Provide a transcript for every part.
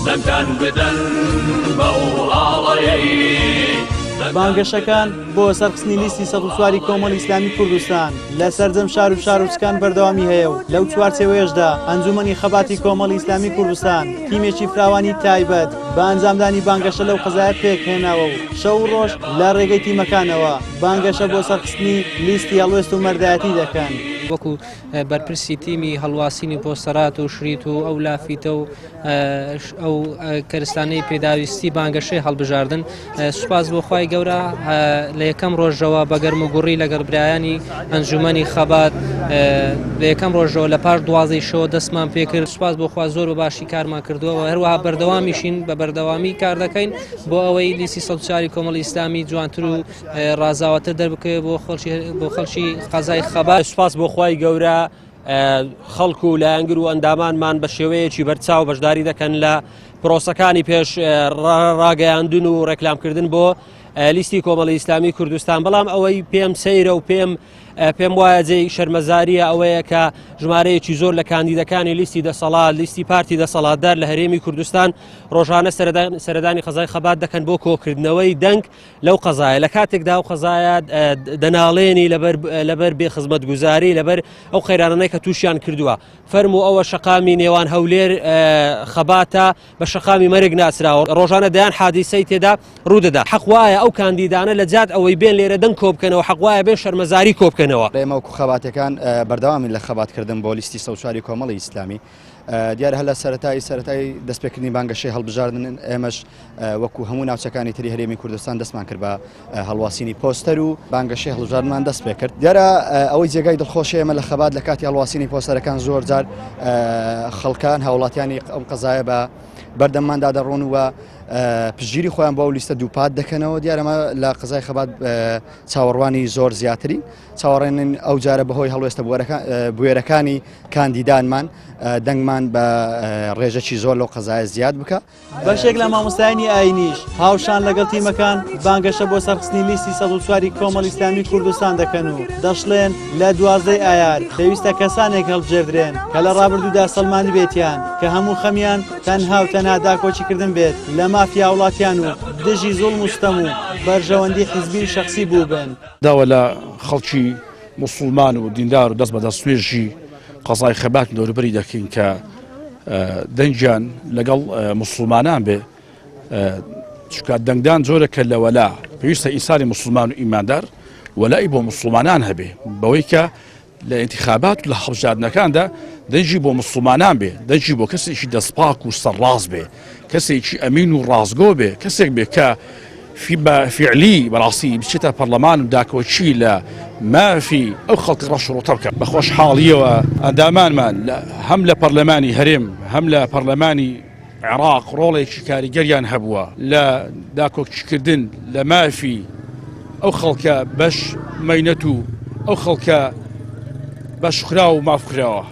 دەمکان بدەن بە وڵاڵەیەی بانگەشەکان بۆ سەرخستنی لیستی ١04 کۆمەڵی ئیسلامی کوردستان لە سەرجەم شار و شارۆچکان بەردەوامی هەیە و لەو چوارچێوەیەشدا ئەنجومەنی خەباتی کۆمەڵی ئیسلامی کوردستان تیمێکی فراوانی تایبەت بە ئەنجامدانی بانگەشە لەو قەزایە پێکهێناوە و شەو و ڕۆژ لە ڕێگەی تیمەکانەوە بانگەشە بۆ سەرخستنی لیستی هەڵوێست و مەردایەتی دەکەن. وەکو بەرپرسی تیمی هەڵواسینی پۆستەرات و شریت و ئەو لافیتە و ئەو کەرستانەی پێداویستی بانگەشەی هەڵبژاردن سوپاس بۆ خوای گەورە لە یەکەم ڕۆژەوە بە گەرم و گوڕی لەگەڵ برایانی ئەنجومەنی خەبات لە یەکەم ڕۆژەوە لە پاش 12 شەوە دەستمان پێکرد. سوپاس بۆ خوا زۆر و باشی کارمان کردووە هەروەها بەردەوامیشین بە بەردەوامی کار دەکەین بۆ ئەوەی لیستی ١04 کۆمەڵی ئیسلامی جوانتر و ڕازاوەتر دەربکەوێت بۆ خەڵکی قەزای خەبات. سوپاس بۆ خوای گەورە خەڵک و لایەنگر و ئەندامانمان بە شێوەیەکی بەرچاو بەشداری دەکەن لە پرۆسەکانی پێش ڕاگەیاندن و ڕێکلامکردن بۆ لیستی کۆمەڵی ئیسلامی کوردستان. بەڵام ئەوەی پێم سەیرە و پێم وایە جێی شەرمەزاریە ئەوەیە کە ژمارەیەکی زۆر لە کاندیدەکانی لیستی دەسەڵات لیستی پارتی دەسەڵاتدار لە هەرێمی کوردستان ڕۆژانە سەردانی قەزای خەبات دەکەن بۆ کۆکردنەوەی دەنگ لەو قەزایە. لە کاتێکدا ئەو قەزایە دەناڵێنی لەبەر بێخزمەتگوزاری لەبەر ئەو خەیرانانەی کە تووشیان کردووە. فەرموو ئەوە شەقامی نێوان هەولێر خەباتە بە شەقامی مەرگ ناسراوە ڕۆژانە دەیان حادیسەی تێدا ڕوودەدا. حەق وایە ئەو کاندیدانە لە جات ئەوەی بێن لێرە دەنگ کۆبکەنەوە حەق وایە بێن شەرمەزاری کۆبکەنەوە. ڕێمەوەکو خەباتەکان بەردەوامی لە خەباتکردن بۆ لیستی ١04 کۆمەڵی ئیسلامی دیارە هەر لە سەرەتای دەستپێکردنی بانگەشەی هەڵبژاردن ئێمەش وەکو هەموو ناوچەکانی تری هەرێمی کوردستان دەستمان کرد بە هەڵواسینی پۆستەر و بانگەشەی هەڵبژاردنمان دەست پێ کرد. دیارە ئەوەی جێگای دڵخۆشی ئێمە لە خەبات لە کاتی هەڵواسینی پۆستەرەکان زۆر جار خەڵکان هاوڵاتیانی ئەم قەزایە بە بەردەمماندا دەڕۆن و پشگیری خۆیان بۆ ئەو لیستە دووپات دەکەنەوە. دیارەمە لە قەزای خەبات چاوەڕوانی زۆر زیاترین چاوەڕێنن ئەو جارە بەهۆی هەڵوێستە بوێرەکانی کاندیدانمان دەنگمان بە ڕێژەکی زۆر لەو قەزایە زیاد بکە. بەشێک لە مامۆستایانی ئاینیش هاوشان لەگەڵ تیمەکان بانگەشە بۆ سەرخستنی لیستی ١04 کۆمەڵی ئیسلامی کوردستان دەکەن و دەشڵێن لە 12 ئایار پێویستە کەسانێک هەڵبژێردرێن کە لە ڕابردوودا سەلمانی بێتیان کە هەموو خەمیان تەنها و تەنها داکۆچیکردن بێت لە مافیا وڵاتیان و دژی زوڵم و ستەم و بەرژەوەندی حیزبی شەخسی بوو بن. داوە لە خەڵکی موسڵمان و دیندار و دەست بە دەستێژی قەزای خەبات دەوروبەری دەکەین کە دەنگیان لەگەڵ موسڵمانان بێ چکە دەنگدان جۆرەکە لە وەلا پێویستە ئینسانی موسڵمان و ئیماندار وەلای بۆ موسڵمانان هەبێ بەوەی کە لە ئینتیخابات و لە هەڵبژاردنەکاندا دەنگی بۆ موسڵمانان بێ دەنگی بۆ کەسێکی دەستپاک و سەرڕاست بێ کەسێکی ئەمین و ڕازگۆ بێ کەسێک بێ کە فعلی بەڕاستی بچێتە پەرلەمان و داکۆچی لە مافی ئەو خەڵکی ڕەشڕۆتە بکە بە خۆشحاڵیەوە ئەندامانمان هەم لە پەرلەمانی هەرێم هەم لە پەرلەمانی عێراق ڕۆڵێکی کاریگەریان هەبووە لە داکۆچیکردن لە مافی ئەو خەڵکە بەش مەینەت و ئەو خەڵکە بەشخرا و مافکراوە.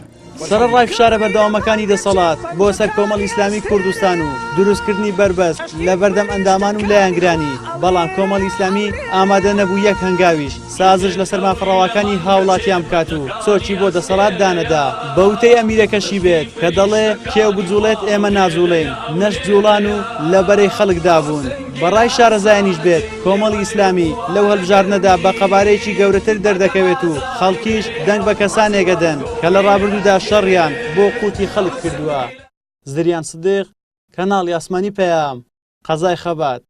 سەرڕای فشارە بەردەوامەکانی دەسەڵات بۆ سەر کۆمەڵی ئیسلامی کوردستان و دروستکردنی بربەست لە بەردەم ئەندامان و لایەنگرانی بەڵام کۆمەڵی ئیسلامی ئامادە نەبوو یەک هەنگاویش سازش لەسەر مافڕەواکانی هاوڵاتیان بکات و چۆچی بۆ دەسەڵات دانەدا بەوتەی ئەمیرەکەشی بێت کە دەڵێ کێو بجوڵێت ئێمە ناجوڵین نەش جوڵان و لەبەرەی خەڵکدا بوون. بەڕای شارەزایانیش بێت کۆمەڵی ئیسلامی لەو هەڵبژاردنەدا بە قەبارەیەکی گەورەتر دەردەکەوێت و خەڵکیش دەنگ بە کەسانێگەدەن کە لە ڕابردوودا شەڕیان بۆ قوتی خەڵک کردووە. زریان سدیق کەناڵی ئاسمانی پەیام قەزای خەبات.